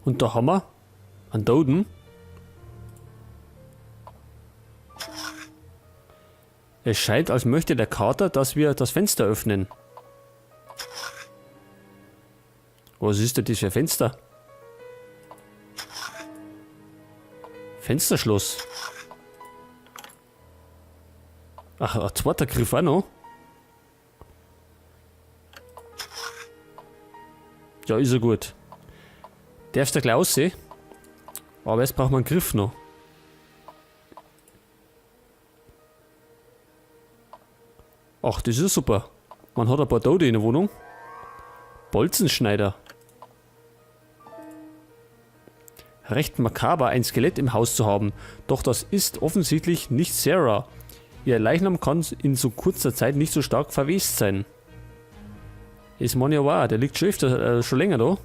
Und da haben wir einen Toten. Es scheint, als möchte der Kater, dass wir das Fenster öffnen. Was ist denn das für ein Fenster? Fensterschloss. Ach, ein zweiter Griff auch noch. Ja, ist ja gut. Darfst du gleich aussehen? Aber jetzt braucht man einen Griff noch. Ach, das ist super. Man hat ein paar Tote in der Wohnung. Bolzenschneider. Recht makaber, ein Skelett im Haus zu haben. Doch das ist offensichtlich nicht Sarah. Ihr Leichnam kann in so kurzer Zeit nicht so stark verwest sein. Ist man ja wahr, der liegt schon öfter, schon länger da.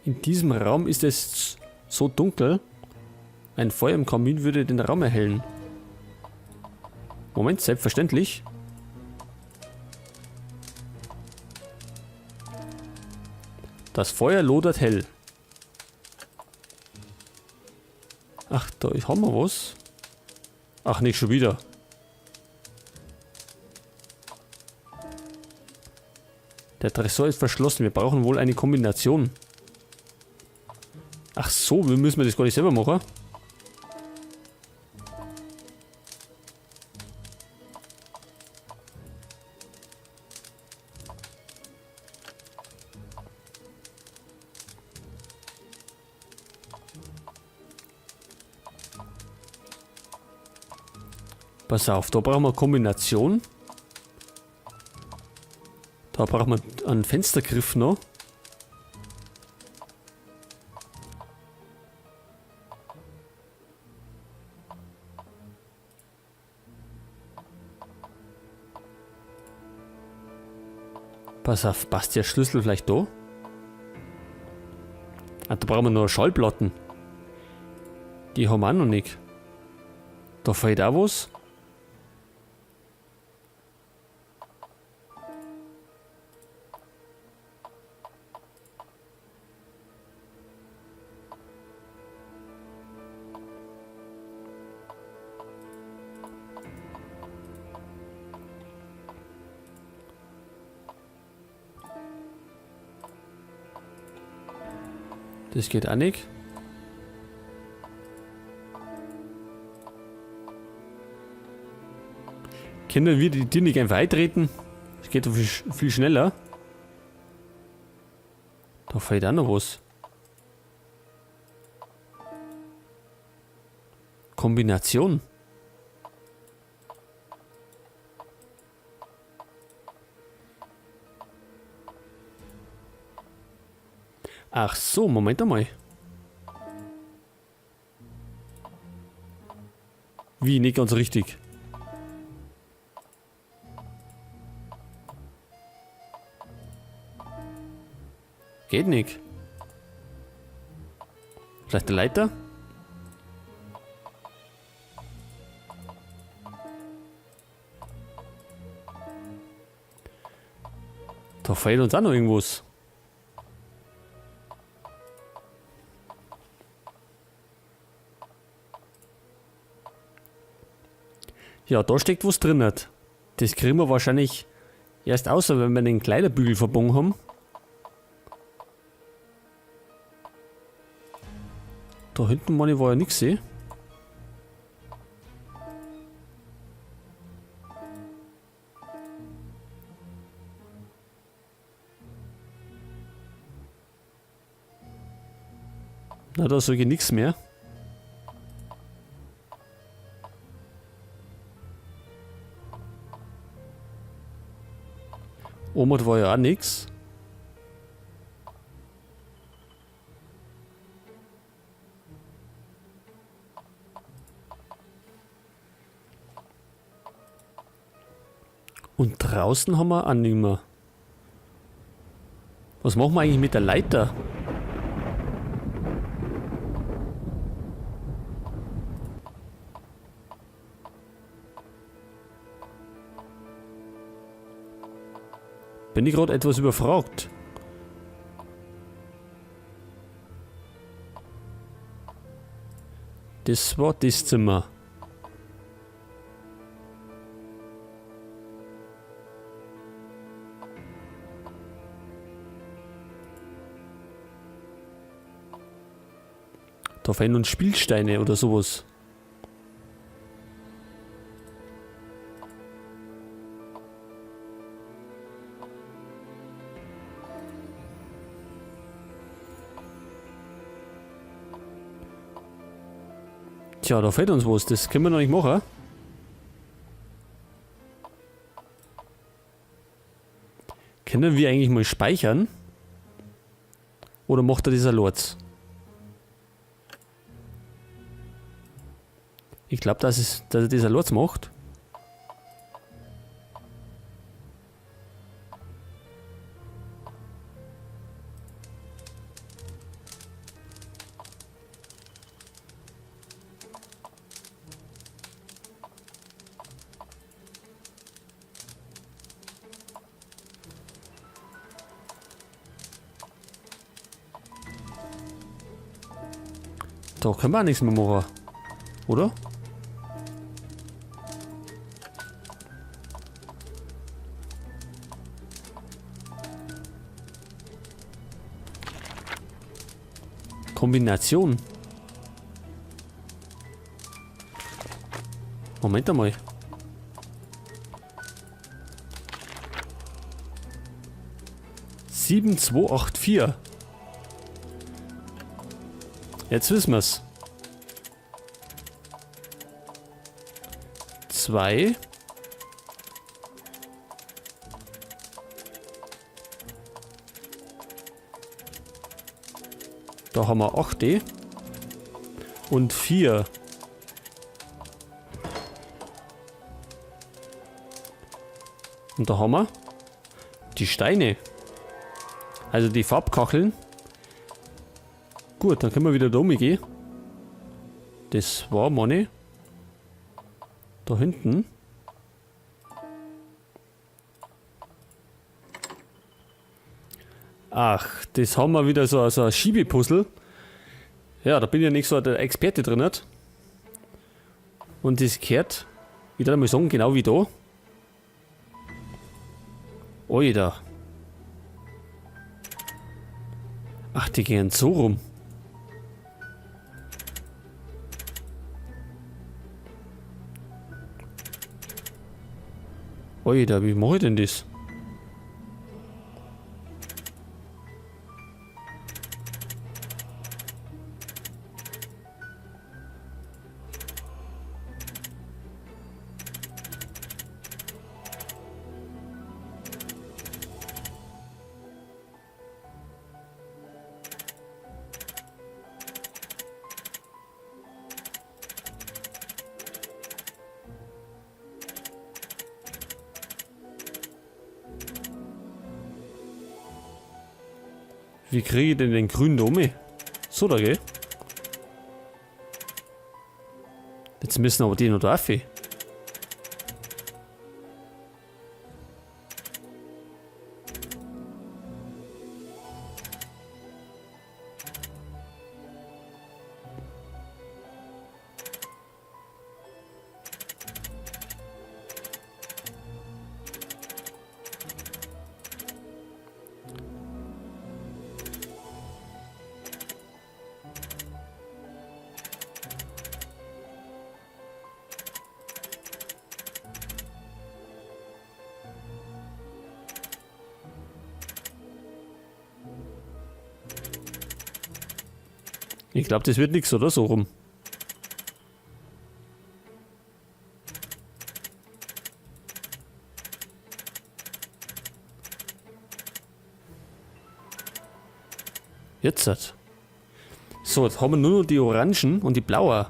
In diesem Raum ist es so dunkel. Ein Feuer im Kamin würde den Raum erhellen. Moment, selbstverständlich. Das Feuer lodert hell. Ach, da haben wir was. Ach, nicht schon wieder. Der Tresor ist verschlossen. Wir brauchen wohl eine Kombination. Ach so, wir müssen das gar nicht selber machen. Pass auf, da brauchen wir eine Kombination. Da brauchen wir einen Fenstergriff noch. Pass auf, passt der Schlüssel vielleicht da? Ah, da brauchen wir noch Schallplatten. Die haben wir auch noch nicht. Da fehlt auch was. Das geht auch nicht. Können wir die Tür nicht einfach eintreten? Das geht doch viel schneller. Da fehlt auch noch was. Kombination. Ach so, Moment einmal. Wie, nicht ganz richtig. Geht nicht. Vielleicht der Leiter? Da fehlt uns auch noch irgendwas. Ja, da steckt was drin. Das kriegen wir wahrscheinlich erst außer, wenn wir den Kleiderbügel verbunden haben. Da hinten, Mann, war ja nichts sehen. Na, da sage ich nichts mehr. Omot war ja auch nix. Und draußen haben wir auch nicht mehr. Was machen wir eigentlich mit der Leiter? Bin ich gerade etwas überfragt? Das war das Zimmer. Da fehlen uns Spielsteine oder sowas. Tja, da fehlt uns was. Das können wir noch nicht machen. Können wir eigentlich mal speichern? Oder macht er dieser Lords? Ich glaube, dass er dieser Lords macht. Da können wir auch nichts mehr machen. Oder? Kombination. Moment einmal. Sieben, 2, 8, 4. Jetzt wissen wir's. 2. Da haben wir 8 und 4. Und da haben wir die Steine. Also die Farbkacheln. Gut, dann können wir wieder da umgehen. Das war meine. Da hinten. Ach, das haben wir wieder so ein Schiebepuzzle. Ja, da bin ich ja nicht so der Experte drin. Nicht? Und das gehört, ich würde mal sagen, genau wie da. Alter. Ach, die gehen so rum. Alter, wie mache ich denn das? Wie kriege ich denn den grünen Dome? So da, gell? Jetzt müssen aber die noch drauf. Ich glaube, das wird nichts, oder? So rum. Jetzt hat. So, jetzt haben wir nur noch die Orangen und die Blaue.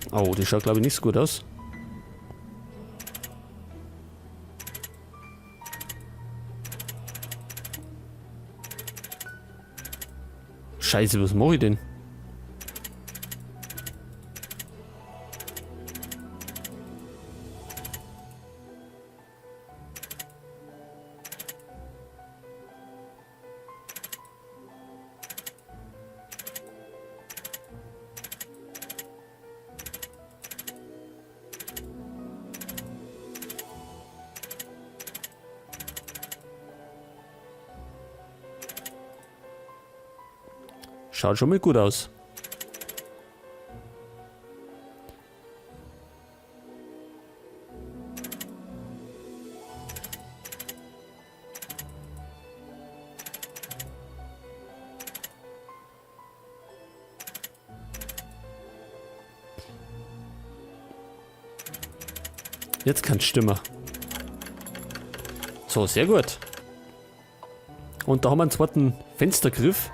Oh, das schaut glaube ich nicht so gut aus. Scheiße, was mache ich denn? Schaut schon mal gut aus. Jetzt kann's stimmen. So, sehr gut. Und da haben wir einen zweiten Fenstergriff.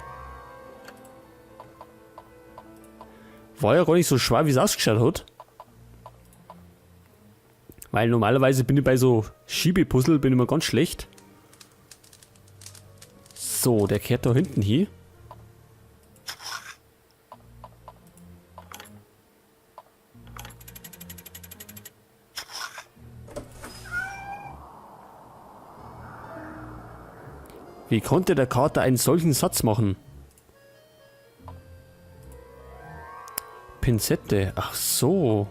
War ja gar nicht so schwer, wie es ausgeschaut hat. Weil normalerweise bin ich bei so Schiebepuzzle bin ich immer ganz schlecht. So, der kehrt da hinten hin. Wie konnte der Kater einen solchen Satz machen? Pinzette, ach so.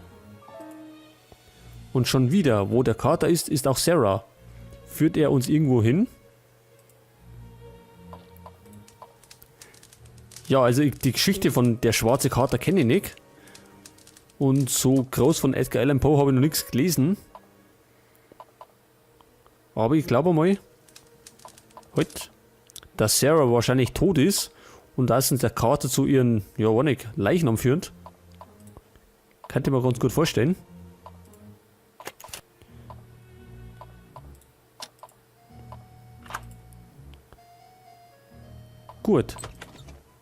Und schon wieder, wo der Kater ist, ist auch Sarah. Führt er uns irgendwo hin? Ja, also die Geschichte von der schwarze Kater kenne ich nicht. Und so groß von Edgar Allan Poe habe ich noch nichts gelesen. Aber ich glaube mal, halt, dass Sarah wahrscheinlich tot ist und dass uns der Kater zu ihren, ja, war nicht, Leichnam führt. Könnte man ganz gut vorstellen. Gut.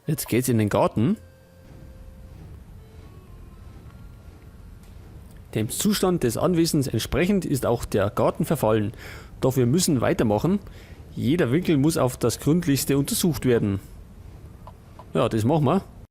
Jetzt geht's in den Garten. Dem Zustand des Anwesens entsprechend ist auch der Garten verfallen. Doch wir müssen weitermachen. Jeder Winkel muss auf das Gründlichste untersucht werden. Ja, das machen wir.